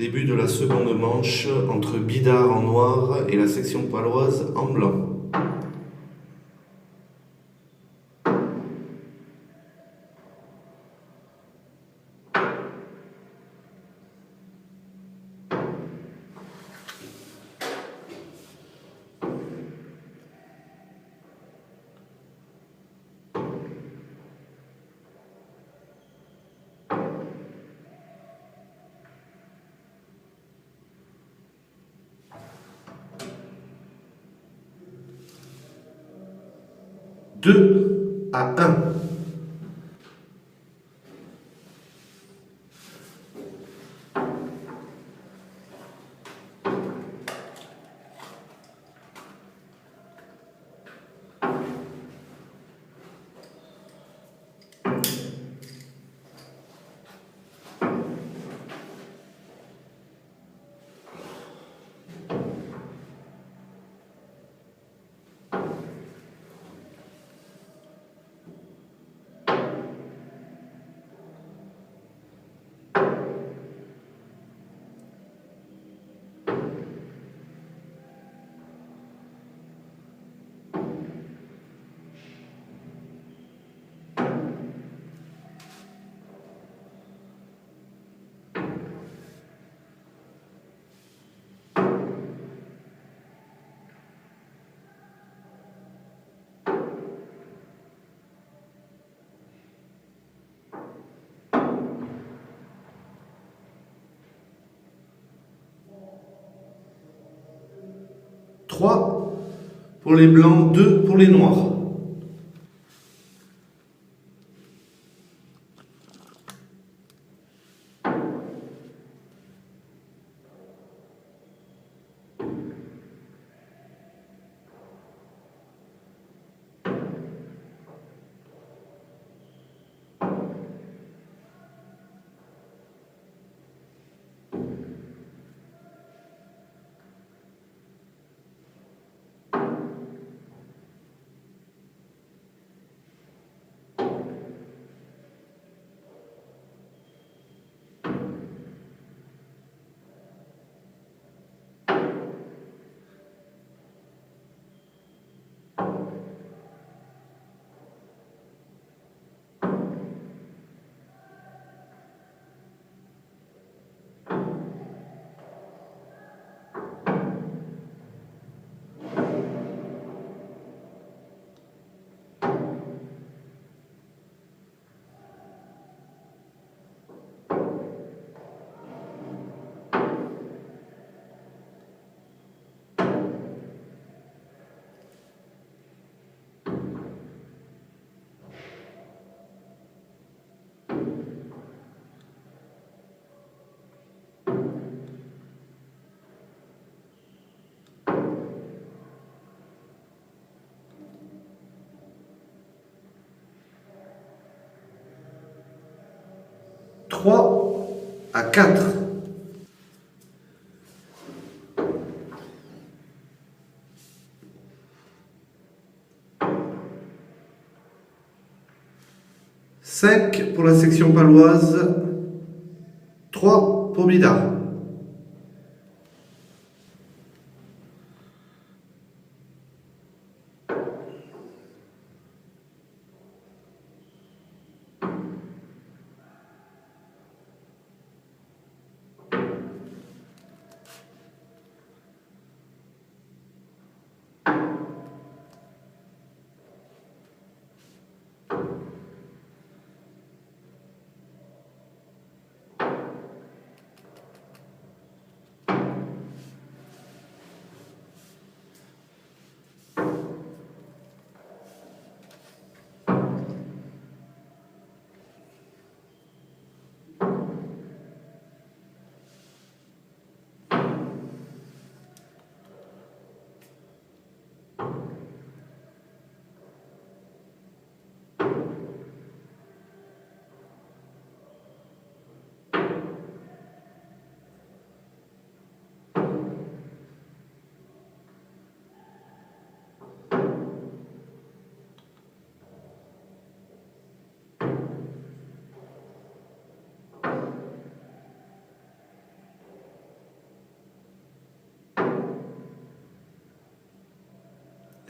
Début de la seconde manche entre Bidart en noir et la section paloise en blanc. Deux à 1. 3 pour les blancs, 2 pour les noirs. Trois à 4. Cinq pour la section paloise, 3 pour Bidart.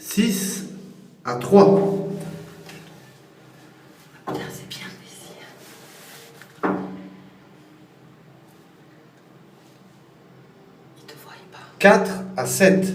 Six à 3. Putain, c'est bien ici. Il te voit pas. 4 à 7.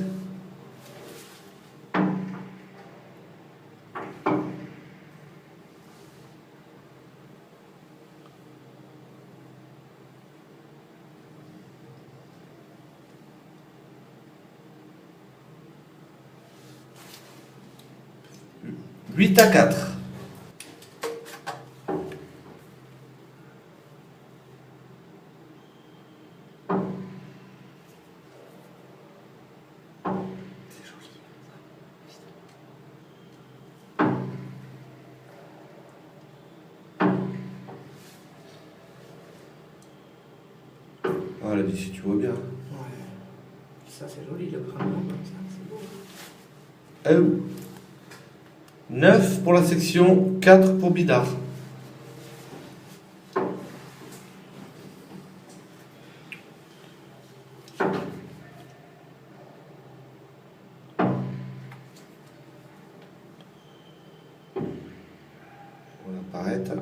Huit à 4. C'est joli. Ah, la vie, si tu vois bien. Ouais. Ça, c'est joli, le printemps comme ça, c'est beau. 9 pour la section, 4 pour Bidart. On va apparaître.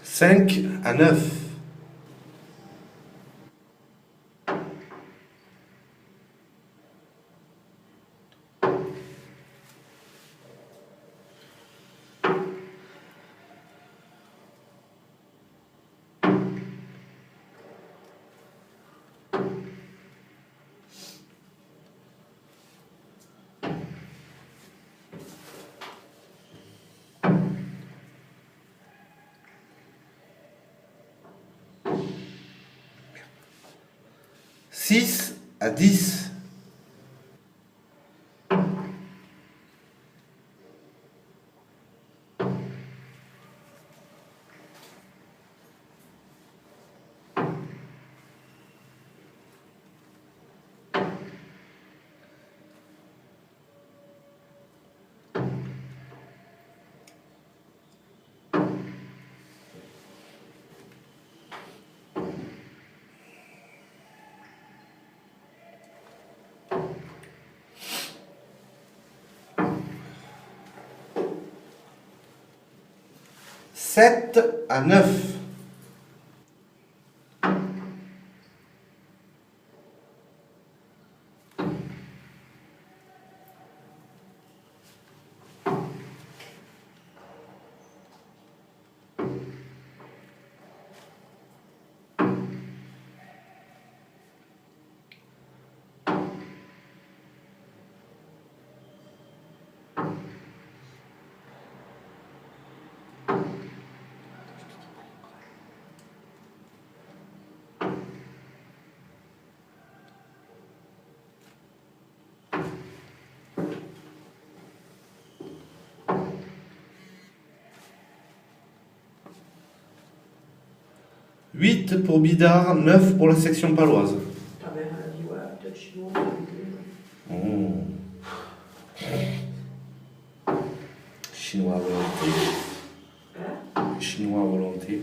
Cinq à 9. 6 à 10. Sept à 9. Huit pour Bidart, 9 pour la section paloise. Ta mère, elle a dit, ouais, peut-être chinois. Oh. Chinois à volonté. Chinois à volonté.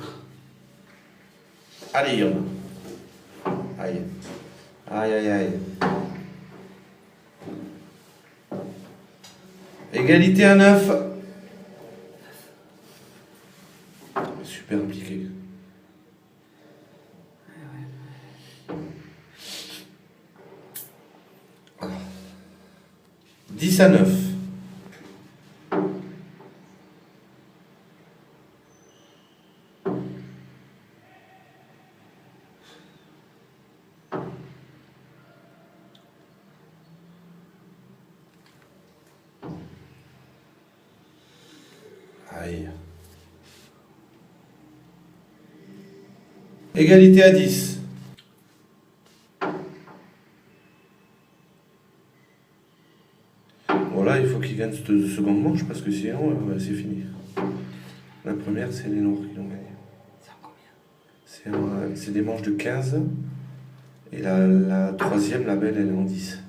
Allez, Yom. Aïe. Aïe, aïe, aïe. Égalité à 9. Super impliqué. 10 à 9. Aïe. Égalité à 10. Voilà, il faut qu'il gagne cette seconde manche parce que sinon, c'est fini. La première, c'est les Noirs qui l'ont gagné. C'est en combien? C'est des manches de 15. Et la troisième, la belle, elle est en 10.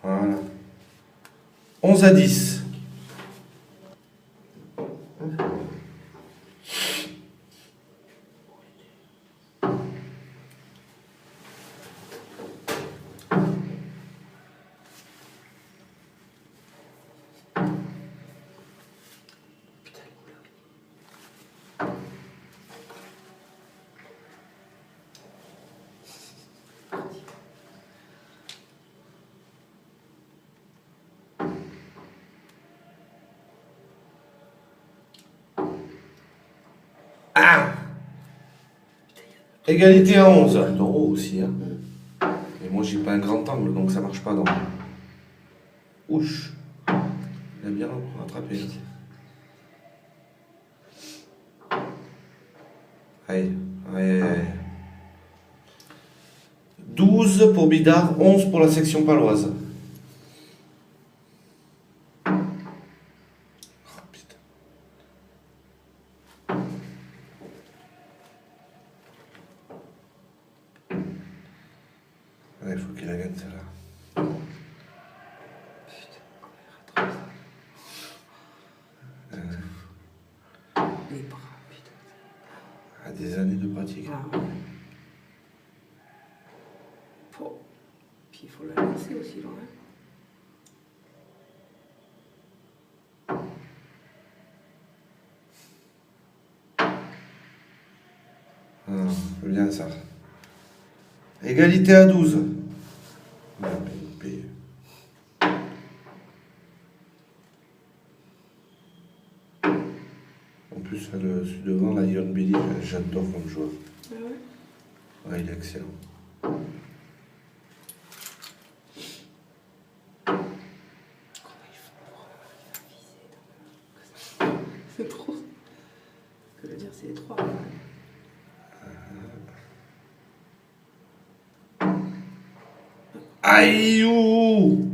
Voilà. 11 à 10. Ah! Égalité à 11. D'euros aussi, hein. Et moi, j'ai pas un grand angle, donc ça marche pas dans. Ouch! Il a bien rattrapé. Aïe, aïe, aïe. 12 pour Bidart, 11 pour la section paloise. Oh, putain. Il faut qu'il la gagne celle-là. Putain, comment il rattrape ça? Les bras, putain. À des années de pratique. Ah ouais. Puis il faut la lancer aussi loin. Ah, bien ça. Égalité à 12. En plus, celui devant, la Ion Billy, j'adore comme joueur. Ah ouais? Ouais, il est excellent. Comment ils font pour viser dans le... C'est trop. Ce que je veux dire, c'est étroit. Aïe ouh.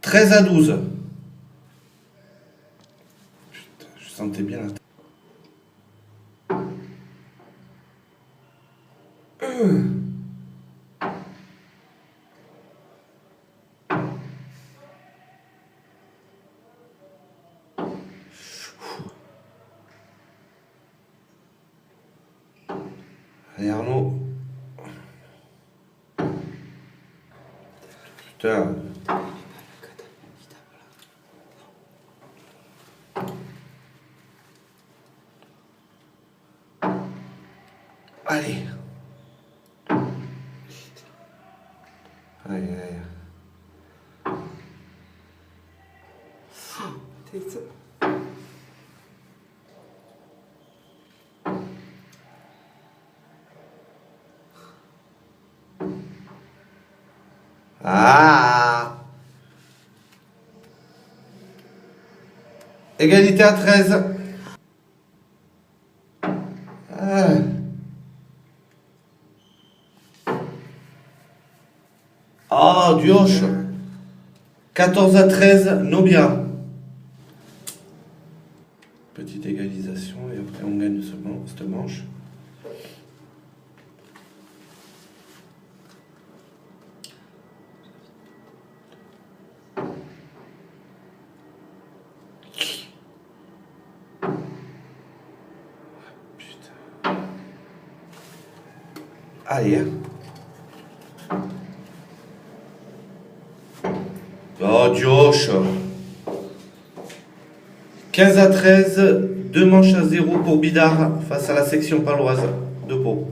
13-12. Putain, je sentais bien la tête. Allez Arnaud. Putain. Allez. Aïe aïe. Tänkte. Ah. Égalité à 13. Ah. Ah, Dioche. 14-13, Nobia. Petite égalisation et après on gagne cette manche. Putain. Allez. Oh, Dioche. 15-13, 2 manches à 0 pour Bidart face à la section paloise de Pau.